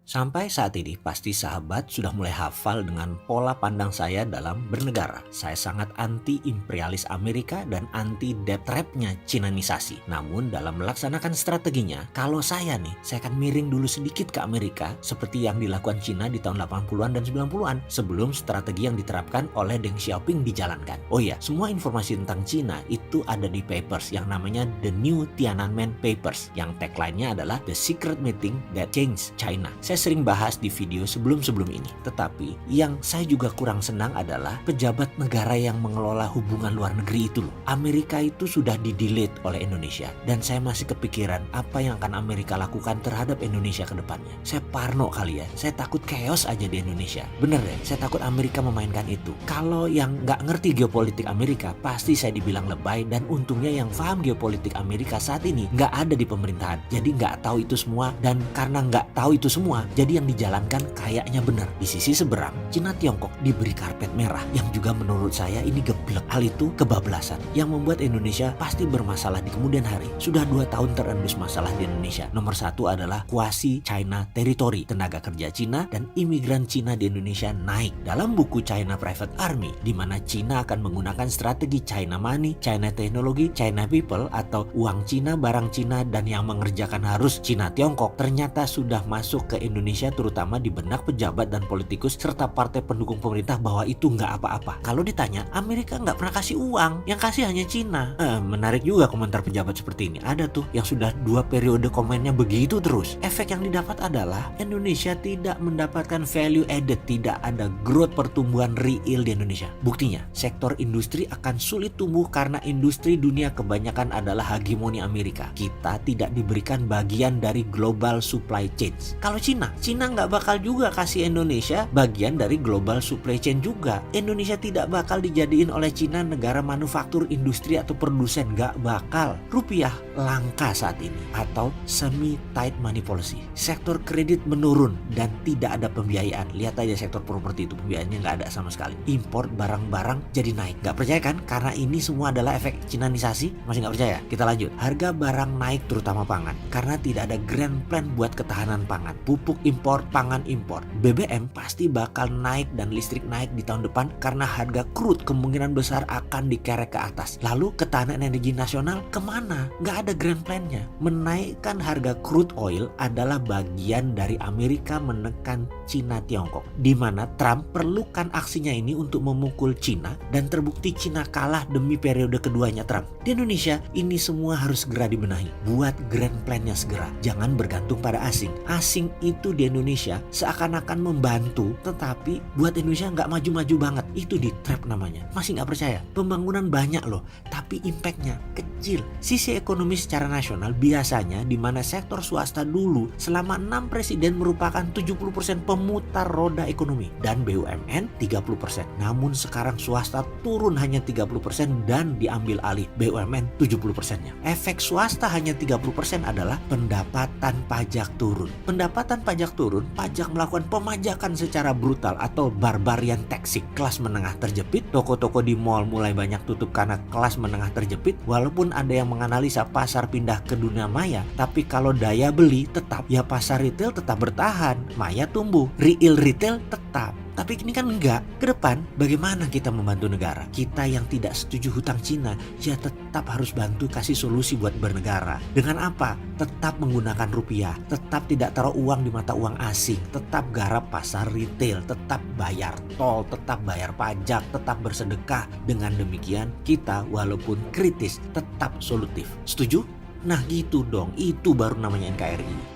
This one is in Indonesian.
Sampai saat ini pasti sahabat sudah mulai hafal dengan pola pandang saya dalam bernegara. Saya sangat anti imperialis Amerika dan anti debt trapnya Cinanisasi. Namun dalam melaksanakan strateginya, kalau saya akan miring dulu sedikit ke Amerika seperti yang dilakukan Cina di tahun 80-an dan 90-an sebelum strategi yang diterapkan oleh Deng Xiaoping dijalankan. Oh iya, semua informasi tentang Cina itu ada di papers yang namanya The New Tiananmen Papers yang tagline-nya adalah The Secret Meeting That Changed China. Saya sering bahas di video sebelum-sebelum ini. Tetapi yang saya juga kurang senang adalah pejabat negara yang mengelola hubungan luar negeri itu loh. Amerika itu sudah di-delete oleh Indonesia. Dan saya masih kepikiran apa yang akan Amerika lakukan terhadap Indonesia ke depannya. Saya parno kali ya. Saya takut chaos aja di Indonesia. Bener deh, saya takut Amerika memainkan itu. Kalau yang nggak ngerti geopolitik Amerika, pasti saya dibilang lebay. Dan untungnya yang paham geopolitik Amerika saat ini nggak ada di pemerintahan. Jadi nggak tahu itu semua. Dan karena nggak tahu itu semua, jadi yang dijalankan kayaknya benar. Di sisi seberang, Cina Tiongkok diberi karpet merah yang juga menurut saya ini geblek. Hal itu kebablasan yang membuat Indonesia pasti bermasalah di kemudian hari. Sudah 2 tahun terendus masalah di Indonesia. Nomor 1 adalah quasi China territory. Tenaga kerja Cina dan imigran Cina di Indonesia naik. Dalam buku China Private Army, di mana Cina akan menggunakan strategi China Money, China Technology, China People atau uang Cina, barang Cina, dan yang mengerjakan harus Cina Tiongkok, ternyata sudah masuk ke Indonesia terutama di benak pejabat dan politikus serta partai pendukung pemerintah bahwa itu nggak apa-apa. Kalau ditanya, Amerika nggak pernah kasih uang, yang kasih hanya Cina. Menarik juga komentar pejabat seperti ini. Ada tuh yang sudah 2 periode komennya begitu terus. Efek yang didapat adalah Indonesia tidak mendapatkan value added, tidak ada growth pertumbuhan real di Indonesia. Buktinya, sektor industri akan sulit tumbuh karena industri dunia kebanyakan adalah hegemoni Amerika. Kita tidak diberikan bagian dari global supply chain. Kalau Cina nggak bakal juga kasih Indonesia bagian dari global supply chain juga. Indonesia tidak bakal dijadiin oleh Cina negara manufaktur, industri atau produsen, nggak bakal. Rupiah langka saat ini atau semi tight money policy. Sektor kredit menurun dan tidak ada pembiayaan. Lihat aja sektor properti itu pembiayaannya nggak ada sama sekali. Import barang-barang jadi naik. Nggak percaya kan? Karena ini semua adalah efek Cinanisasi. Masih nggak percaya? Kita lanjut. Harga barang naik terutama pangan karena tidak ada grand plan buat ketahanan pangan. Pupuk impor, pangan impor. BBM pasti bakal naik dan listrik naik di tahun depan karena harga crude kemungkinan besar akan dikerek ke atas. Lalu ketahanan energi nasional kemana? Nggak ada grand plan-nya. Menaikkan harga crude oil adalah bagian dari Amerika menekan Cina Tiongkok, di mana Trump perlukan aksinya ini untuk memukul Cina dan terbukti Cina kalah demi periode keduanya Trump. Di Indonesia ini semua harus segera dibenahi. Buat grand plan-nya segera. Jangan bergantung pada asing. Asing itu di Indonesia seakan-akan membantu, tetapi buat Indonesia nggak maju-maju banget. Itu di trap namanya. Masih nggak percaya? Pembangunan banyak loh, tapi impactnya kecil. Sisi ekonomi secara nasional biasanya di mana sektor swasta dulu selama 6 presiden merupakan 70% pemutar roda ekonomi dan BUMN 30%. Namun sekarang swasta turun hanya 30% dan diambil alih BUMN 70%-nya. Efek swasta hanya 30% adalah pendapatan pajak turun. Pendapatan pajak turun, pajak melakukan pemajakan secara brutal atau barbarian taxing. Kelas menengah terjepit, toko-toko di mall mulai banyak tutup karena kelas menengah terjepit. Walaupun ada yang menganalisa pasar pindah ke dunia maya, tapi kalau daya beli tetap, ya pasar retail tetap bertahan, maya tumbuh, real retail tetap. Tapi ini kan enggak. Ke depan bagaimana kita membantu negara? Kita yang tidak setuju hutang Cina, ya tetap harus bantu kasih solusi buat bernegara. Dengan apa? Tetap menggunakan rupiah, tetap tidak taruh uang di mata uang asing, tetap garap pasar retail, tetap bayar tol, tetap bayar pajak, tetap bersedekah. Dengan demikian kita walaupun kritis tetap solutif. Setuju? Nah gitu dong, itu baru namanya NKRI.